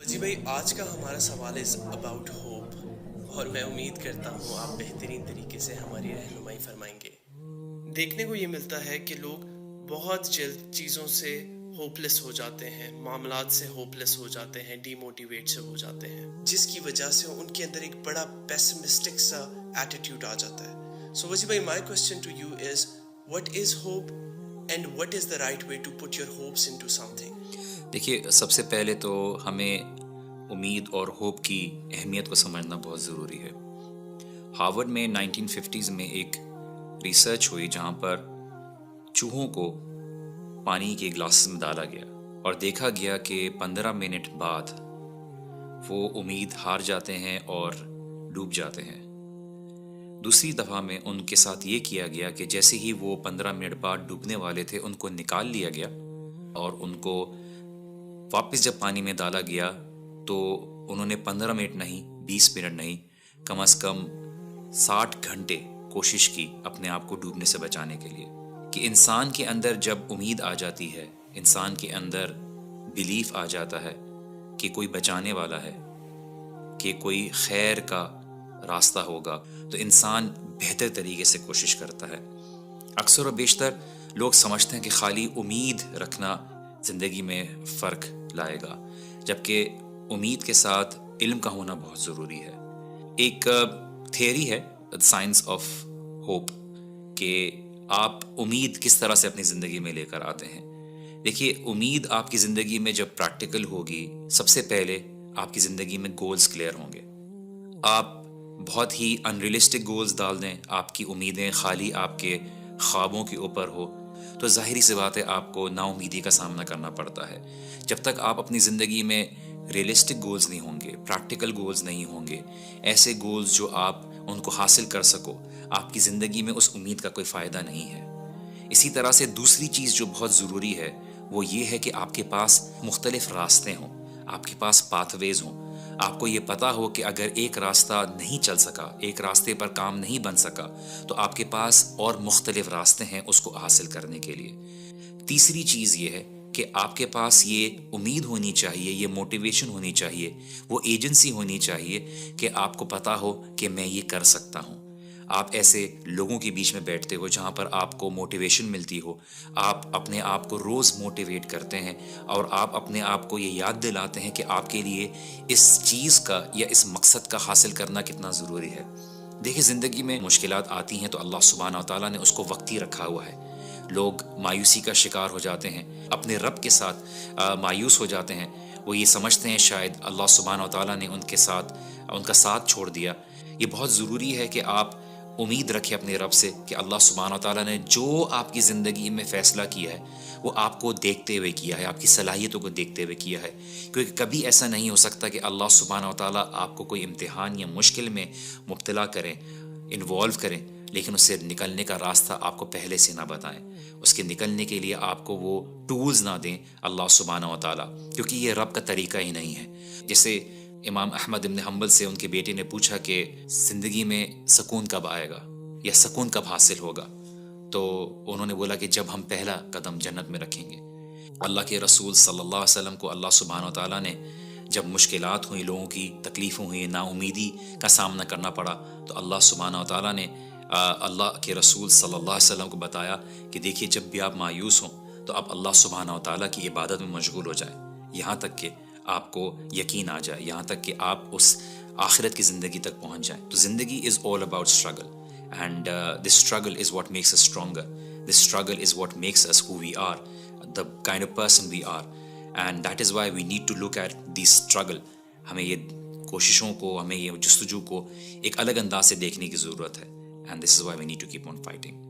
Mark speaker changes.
Speaker 1: جی بھائی، آج کا ہمارا سوال از اباؤٹ ہوپ، اور میں امید کرتا ہوں آپ بہترین طریقے سے ہماری رہنمائی فرمائیں گے۔ دیکھنے کو یہ ملتا ہے کہ لوگ بہت جلد چیزوں سے ہوپ لیس ہو جاتے ہیں، معاملات سے ہوپ لیس ہو جاتے ہیں، ڈی موٹیویٹ سے ہو جاتے ہیں، جس کی وجہ سے ان کے اندر ایک بڑا پیسمسٹک سا ایٹیٹیوڈ آ جاتا ہے۔ سو وجی بھائی، my question to you is what is hope and what is the right way to put your hopes into something?
Speaker 2: دیکھیے، سب سے پہلے تو ہمیں امید اور ہوپ کی اہمیت کو سمجھنا بہت ضروری ہے۔ ہارورڈ میں 1950s میں ایک ریسرچ ہوئی جہاں پر چوہوں کو پانی کے گلاسز میں ڈالا گیا اور دیکھا گیا کہ 15 منٹ بعد وہ امید ہار جاتے ہیں اور ڈوب جاتے ہیں۔ دوسری دفعہ میں ان کے ساتھ یہ کیا گیا کہ جیسے ہی وہ 15 منٹ بعد ڈوبنے والے تھے ان کو نکال لیا گیا اور ان کو واپس جب پانی میں ڈالا گیا تو انہوں نے 15 منٹ نہیں، 20 منٹ نہیں، کم از کم 60 گھنٹے کوشش کی اپنے آپ کو ڈوبنے سے بچانے کے لیے۔ کہ انسان کے اندر جب امید آ جاتی ہے، انسان کے اندر بیلیف آ جاتا ہے کہ کوئی بچانے والا ہے، کہ کوئی خیر کا راستہ ہوگا، تو انسان بہتر طریقے سے کوشش کرتا ہے۔ اکثر و بیشتر لوگ سمجھتے ہیں کہ خالی امید رکھنا زندگی میں فرق لائے گا، جبکہ امید کے ساتھ علم کا ہونا بہت ضروری ہے۔ ایک تھیوری ہے سائنس آف ہوپ کہ آپ امید کس طرح سے اپنی زندگی میں لے کر آتے ہیں۔ دیکھیے، امید آپ کی زندگی میں جب پریکٹیکل ہوگی، سب سے پہلے آپ کی زندگی میں گولز کلیئر ہوں گے۔ آپ بہت ہی انریلسٹک گولز ڈال دیں، آپ کی امیدیں خالی آپ کے خوابوں کے اوپر ہو، تو ظاہری سی بات ہے آپ کو نا امیدی کا سامنا کرنا پڑتا ہے۔ جب تک آپ اپنی زندگی میں ریئلسٹک گولز نہیں ہوں گے، پریکٹیکل گولز نہیں ہوں گے، ایسے گولز جو آپ ان کو حاصل کر سکو، آپ کی زندگی میں اس امید کا کوئی فائدہ نہیں ہے۔ اسی طرح سے دوسری چیز جو بہت ضروری ہے وہ یہ ہے کہ آپ کے پاس مختلف راستے ہوں، آپ کے پاس پاتھ ویز ہوں۔ آپ کو یہ پتا ہو کہ اگر ایک راستہ نہیں چل سکا، ایک راستے پر کام نہیں بن سکا، تو آپ کے پاس اور مختلف راستے ہیں اس کو حاصل کرنے کے لیے۔ تیسری چیز یہ ہے کہ آپ کے پاس یہ امید ہونی چاہیے، یہ موٹیویشن ہونی چاہیے، وہ ایجنسی ہونی چاہیے کہ آپ کو پتا ہو کہ میں یہ کر سکتا ہوں۔ آپ ایسے لوگوں کے بیچ میں بیٹھتے ہو جہاں پر آپ کو موٹیویشن ملتی ہو، آپ اپنے آپ کو روز موٹیویٹ کرتے ہیں اور آپ اپنے آپ کو یہ یاد دلاتے ہیں کہ آپ کے لیے اس چیز کا یا اس مقصد کا حاصل کرنا کتنا ضروری ہے۔ دیکھیں، زندگی میں مشکلات آتی ہیں تو اللہ سبحانہ و تعالیٰ نے اس کو وقتی رکھا ہوا ہے۔ لوگ مایوسی کا شکار ہو جاتے ہیں، اپنے رب کے ساتھ مایوس ہو جاتے ہیں، وہ یہ سمجھتے ہیں شاید اللہ سبحانہ و تعالیٰ نے ان کا ساتھ چھوڑ دیا۔ یہ بہت ضروری ہے کہ آپ امید رکھیں اپنے رب سے کہ اللہ سبحانہ و تعالیٰ نے جو آپ کی زندگی میں فیصلہ کیا ہے وہ آپ کو دیکھتے ہوئے کیا ہے، آپ کی صلاحیتوں کو دیکھتے ہوئے کیا ہے، کیونکہ کبھی ایسا نہیں ہو سکتا کہ اللہ سبحانہ و تعالیٰ آپ کو کوئی امتحان یا مشکل میں مبتلا کریں، انوالو کریں، لیکن اس سے نکلنے کا راستہ آپ کو پہلے سے نہ بتائیں، اس کے نکلنے کے لیے آپ کو وہ ٹولز نہ دیں اللہ سبحانہ و تعالیٰ، کیونکہ یہ رب کا طریقہ ہی نہیں ہے۔ جیسے امام احمد بن حنبل سے ان کے بیٹے نے پوچھا کہ زندگی میں سکون کب آئے گا یا سکون کب حاصل ہوگا، تو انہوں نے بولا کہ جب ہم پہلا قدم جنت میں رکھیں گے۔ اللہ کے رسول صلی اللہ علیہ وسلم کو اللہ سبحانہ و تعالیٰ نے جب مشکلات ہوئیں، لوگوں کی تکلیفیں ہوئیں، نا امیدی کا سامنا کرنا پڑا، تو اللہ سبحانہ و تعالیٰ نے اللہ کے رسول صلی اللہ علیہ وسلم کو بتایا کہ دیکھیے، جب بھی آپ مایوس ہوں تو آپ اللہ سبحانہ و تعالیٰ کی عبادت میں مشغول ہو جائیں، یہاں تک کہ آپ کو یقین آ جائے، یہاں تک کہ آپ اس آخرت کی زندگی تک پہنچ جائیں۔ تو زندگی is all about struggle, and this struggle is what makes us stronger, this struggle is what makes us who we are, the kind of person we are, and that is why we need to look at this struggle۔ ہمیں یہ کوششوں کو، ہمیں یہ جستجو کو ایک الگ انداز سے دیکھنے کی ضرورت ہے، and this is why we need to keep on fighting۔